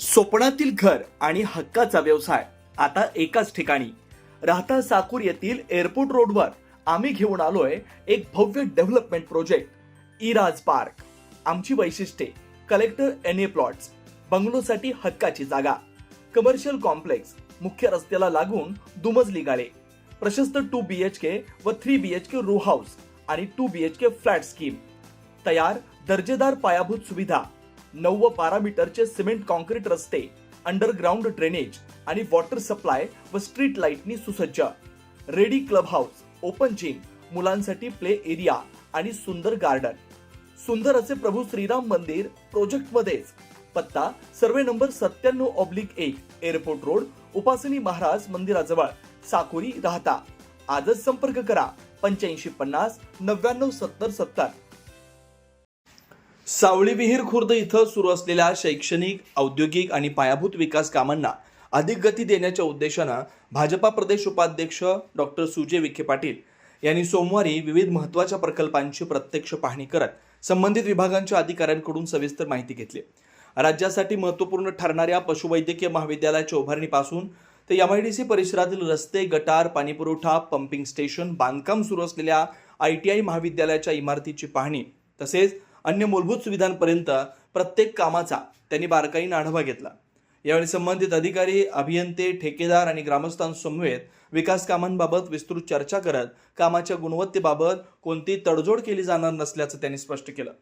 स्वप्नातील घर आणि हक्काचा व्यवसाय आता एकाच ठिकाणी. राहता साकूर येथील एअरपोर्ट रोडवर आम्ही घेऊन आलोय एक भव्य डेव्हलपमेंट प्रोजेक्ट इराज पार्क. आमची वैशिष्ट्ये: कलेक्टर एनए प्लॉट्स, बंगलोसाठी हक्काची जागा, कमर्शियल कॉम्प्लेक्स, मुख्य रस्त्याला लागून दुमजली गाळे, प्रशस्त 2 BHK व 3 BHK रो हाऊस आणि 2 BHK फ्लॅट स्कीम. तयार दर्जेदार पायाभूत सुविधा, 9 व 12 मीटरचे सिमेंट कॉन्क्रीट रस्ते, अंडरग्राउंड ड्रेनेज आणि वॉटर सप्लाय व स्ट्रीट लाईटनी सुसज्ज. Ready club house, open gym, मुलांसाठी प्ले एरिया आणि सुंदर गार्डन. सुंदर असे प्रभू श्रीराम मंदिर प्रोजेक्ट मध्येच. पत्ता: सर्वे नंबर 97/1, एअरपोर्ट रोड, उपासनी महाराज मंदिराजवळ, साकुरी, राहता. आजच संपर्क करा 8550 99 70 70. सावळी विहीर खुर्द इथं सुरू असलेल्या शैक्षणिक, औद्योगिक आणि पायाभूत विकास कामांना अधिक गती देण्याच्या उद्देशानं भाजपा प्रदेश उपाध्यक्ष डॉक्टर सुजय विखे पाटील यांनी सोमवारी विविध महत्त्वाच्या प्रकल्पांची प्रत्यक्ष पाहणी करत संबंधित विभागांच्या अधिकाऱ्यांकडून सविस्तर माहिती घेतली. राज्यासाठी महत्त्वपूर्ण ठरणाऱ्या पशुवैद्यकीय महाविद्यालयाच्या उभारणीपासून ते MIDC परिसरातील रस्ते, गटार, पाणीपुरवठा, पंपिंग स्टेशन, बांधकाम सुरू असलेल्या ITI महाविद्यालयाच्या इमारतीची पाहणी तसेच अन्य मूलभूत सुविधांपर्यंत प्रत्येक कामाचा त्यांनी बारकाईने आढावा घेतला. यावेळी संबंधित अधिकारी, अभियंते, ठेकेदार आणि ग्रामस्थांसमवेत विकास कामांबाबत विस्तृत चर्चा करत कामाच्या गुणवत्तेबाबत कोणतीही तडजोड केली जाणार नसल्याचं त्यांनी स्पष्ट केलं.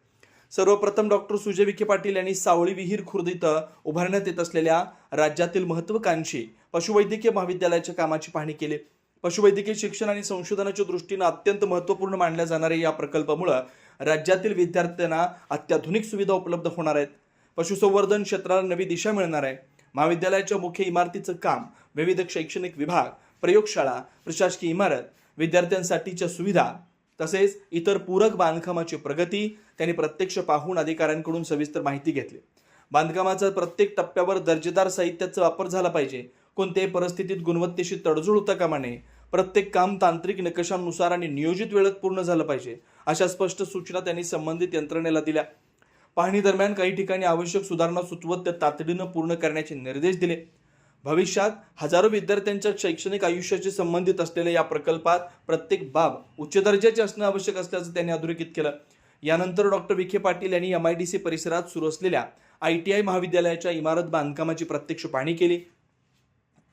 सर्वप्रथम डॉक्टर सुजय विखे पाटील यांनी सावळी विहीर खुर्द इथं उभारण्यात येत असलेल्या राज्यातील महत्त्वाकांक्षी पशुवैद्यकीय महाविद्यालयाच्या कामाची पाहणी केली. पशुवैद्यकीय शिक्षण आणि संशोधनाच्या दृष्टीने अत्यंत महत्त्वपूर्ण मानल्या जाणाऱ्या या प्रकल्पामुळे राज्यातील विद्यार्थ्यांना अत्याधुनिक सुविधा उपलब्ध होणार आहेत. पशुसंवर्धन क्षेत्राला नवी दिशा मिळणार आहे. महाविद्यालयाच्या मुख्य इमारतीचं काम, विविध शैक्षणिक विभाग, प्रयोगशाळा, प्रशासकीय इमारत, विद्यार्थ्यांसाठीच्या सुविधा तसेच इतर पूरक बांधकामाची प्रगती त्यांनी प्रत्यक्ष पाहून अधिकाऱ्यांकडून सविस्तर माहिती घेतली. बांधकामाचा प्रत्येक टप्प्यावर दर्जेदार साहित्याचा वापर झाला पाहिजे. कोणत्याही परिस्थितीत गुणवत्तेशी तडजोड होता कामा नये. प्रत्येक काम तांत्रिक निकषांनुसार आणि नियोजित वेळेत पूर्ण झालं पाहिजे, अशा स्पष्ट सूचना त्यांनी संबंधित यंत्रणेला दिल्या. पाहणी दरम्यान काही ठिकाणी आवश्यक सुधारणा सुचवत त्या तातडीनं पूर्ण करण्याचे निर्देश दिले. भविष्यात हजारो विद्यार्थ्यांच्या शैक्षणिक आयुष्याशी संबंधित असलेल्या या प्रकल्पात प्रत्येक बाब उच्च दर्जाची असणं आवश्यक असल्याचं त्यांनी अधोरेखित केलं. यानंतर डॉक्टर विखे पाटील यांनी MIDC परिसरात सुरू असलेल्या ITI महाविद्यालयाच्या इमारत बांधकामाची प्रत्यक्ष पाहणी केली.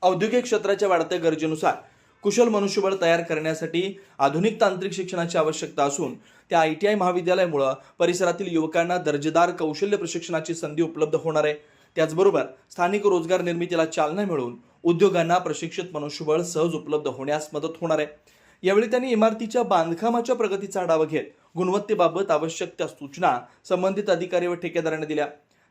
औद्योगिक क्षेत्राच्या वाढत्या गरजेनुसार कुशल मनुष्यबळ तयार करण्यासाठी आधुनिक तांत्रिक शिक्षणाची आवश्यकता असून त्या ITI महाविद्यालयामुळे परिसरातील युवकांना दर्जेदार कौशल्य प्रशिक्षणाची संधी उपलब्ध होणार आहे. त्याचबरोबर स्थानिक रोजगार निर्मितीला चालना मिळून उद्योगांना प्रशिक्षित मनुष्यबळ सहज उपलब्ध होण्यास मदत होणार आहे. यावेळी त्यांनी इमारतीच्या बांधकामाच्या प्रगतीचा आढावा घेत गुणवत्तेबाबत आवश्यक त्या सूचना संबंधित अधिकारी व ठेकेदारांना दिल्या.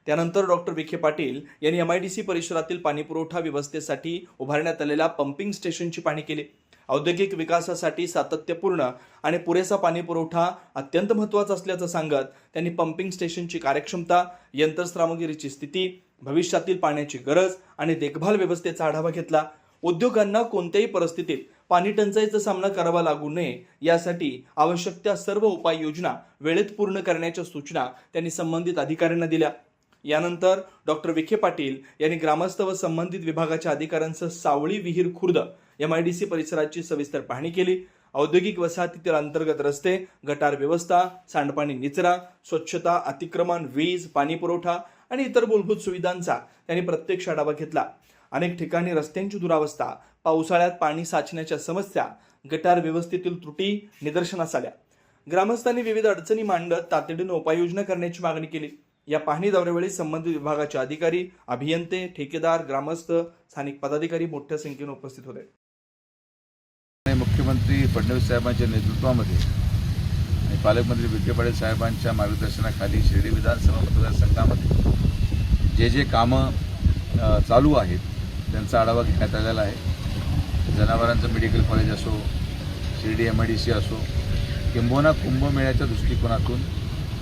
त्यानंतर डॉक्टर विखे पाटील यांनी MIDC परिसरातील पाणीपुरवठा व्यवस्थेसाठी उभारण्यात आलेल्या पंपिंग स्टेशनची पाहणी केली. औद्योगिक विकासासाठी सातत्यपूर्ण आणि पुरेसा पाणीपुरवठा अत्यंत महत्त्वाचा असल्याचं सांगत त्यांनी पंपिंग स्टेशनची कार्यक्षमता, यंत्रसामग्रीची स्थिती, भविष्यातील पाण्याची गरज आणि देखभाल व्यवस्थेचा आढावा घेतला. उद्योगांना कोणत्याही परिस्थितीत पाणी टंचाईचा सामना करावा लागू नये यासाठी आवश्यक त्या सर्व उपाययोजना वेळेत पूर्ण करण्याच्या सूचना त्यांनी संबंधित अधिकाऱ्यांना दिल्या. यानंतर डॉक्टर विखे पाटील यांनी ग्रामस्थ व संबंधित विभागाच्या अधिकाऱ्यांसह सावळी विहीर खुर्द MIDC परिसराची सविस्तर पाहणी केली. औद्योगिक वसाहतीतील अंतर्गत रस्ते, गटार व्यवस्था, सांडपाणी निचरा, स्वच्छता, अतिक्रमण, वीज, पाणी पुरवठा आणि इतर मूलभूत सुविधांचा त्यांनी प्रत्यक्ष आढावा घेतला. अनेक ठिकाणी रस्त्यांची दुरावस्था, पावसाळ्यात पाणी साचण्याच्या समस्या, गटार व्यवस्थेतील त्रुटी निदर्शनास आल्या. ग्रामस्थांनी विविध अडचणी मांडत तातडीने उपाययोजना करण्याची मागणी केली. या पाहणी दौऱ्यावेळी संबंधित विभागाचे अधिकारी, अभियंते, ठेकेदार, ग्रामस्थ, स्थानिक पदाधिकारी मोठ्या संख्येने उपस्थित होते. मुख्यमंत्री फडणवीस साहेबांच्या नेतृत्वामध्ये आणि पालकमंत्री विखे पाटील साहेबांच्या मार्गदर्शनाखाली शिर्डी विधानसभा मतदारसंघामध्ये जे कामं चालू आहेत त्यांचा आढावा घेण्यात आलेला आहे. जनावरांचं मेडिकल कॉलेज असो, शिर्डी MIDC असो, किंबहुना कुंभमेळ्याच्या दृष्टिकोनातून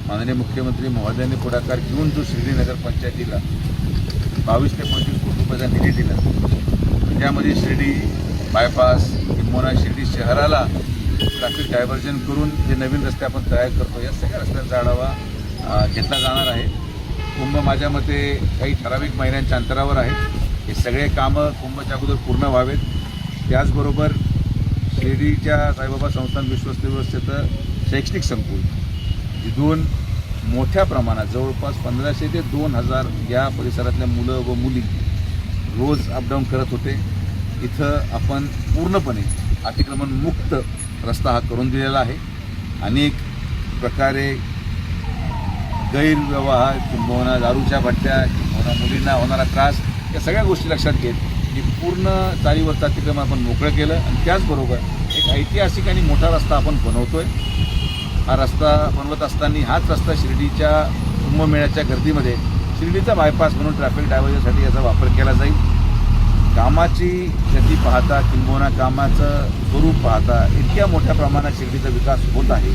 माननीय मुख्यमंत्री महोदयांनी पुढाकार घेऊन जो शिर्डी नगर पंचायतीला 22 ते 25 कोटी रुपयाचा निधी दिला, त्यामध्ये शिर्डी बायपास, किंबहुना शिर्डी शहराला ट्रॅफिक डायव्हर्जन करून जे नवीन रस्ते आपण तयार करतो या सगळ्या रस्त्यांचा आढावा घेतला जाणार आहे. कुंभ माझ्या मते काही ठराविक महिन्यांच्या अंतरावर आहेत. हे सगळे कामं कुंभच्या अगोदर पूर्ण व्हावेत. त्याचबरोबर शिर्डीच्या साईबाबा संस्थान विश्वस्त व्यवस्थेचं शैक्षणिक संकुल इथून मोठ्या प्रमाणात जवळपास 1500 ते 2000 या परिसरातल्या मुलं व मुली रोज अपडाऊन करत होते. इथं आपण पूर्णपणे अतिक्रमण मुक्त रस्ता हा करून दिलेला आहे. अनेक प्रकारे गैरव्यवहार किंबहुना दारूच्या भट्ट्या किंबहुना मुलींना होणारा त्रास या सगळ्या गोष्टी लक्षात घेत की पूर्ण चारीवरचं अतिक्रमण आपण मोकळं केलं आणि त्याचबरोबर एक ऐतिहासिक आणि मोठा रस्ता आपण बनवतोय. हा रस्ता बनवत असताना हाच रस्ता शिर्डीच्या कुंभमेळ्याच्या गर्दीमध्ये शिर्डीचा बायपास म्हणून ट्रॅफिक डायव्हर्जनसाठी याचा वापर केला जाईल. कामाची गती पाहता किंबहुना कामाचं स्वरूप पाहता इतक्या मोठ्या प्रमाणात शिर्डीचा विकास होत आहे,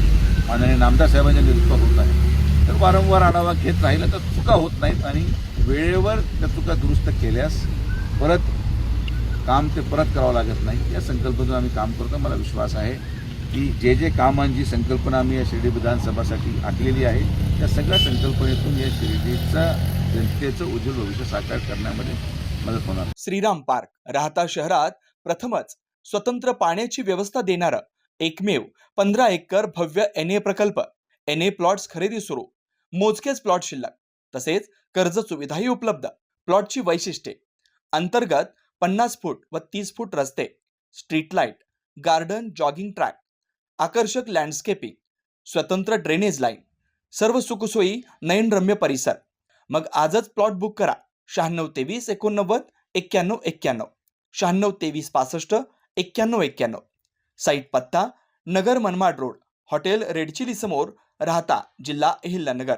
माननीय नामदार साहेबांच्या नेतृत्वात होत आहे. तर वारंवार आढावा घेत राहिलं तर चुका होत नाहीत आणि वेळेवर त्या चुका दुरुस्त केल्यास परत काम ते परत करावं लागत नाही. या संकल्पनेतून आम्ही काम करतो. मला विश्वास आहे की जे कामांची संकल्पना आम्ही या शिर्डी विधानसभासाठी आखलेली आहे त्या सगळ्या संकल्पनेतून या शिर्डीचा जनतेचं उज्ज्वल भविष्य साकार करण्यामध्ये मदत होणार. श्रीराम पार्क राहता शहरात प्रथमच स्वतंत्र पाण्याची व्यवस्था देणारं एकमेव 15 एकर भव्य NA प्रकल्प. NA प्लॉट्स खरेदी सुरू. मोजकेच प्लॉट शिल्लक. तसेच कर्ज सुविधाही उपलब्ध. प्लॉटची वैशिष्ट्ये: अंतर्गत 50 फूट व 30 फूट रस्ते, street light, garden, jogging track, आकर्षक लँडस्केपिंग, स्वतंत्र ड्रेनेज लाईन, सर्व सुखसोयी, नयनरम्य परिसर. मग आजच प्लॉट बुक करा. 9623 89 91 91, 9623 65 91 91. साईट पत्ता: Nagar Manmad road, hotel red chili समोर, राहता, जिल्हा अहिल्यानगर.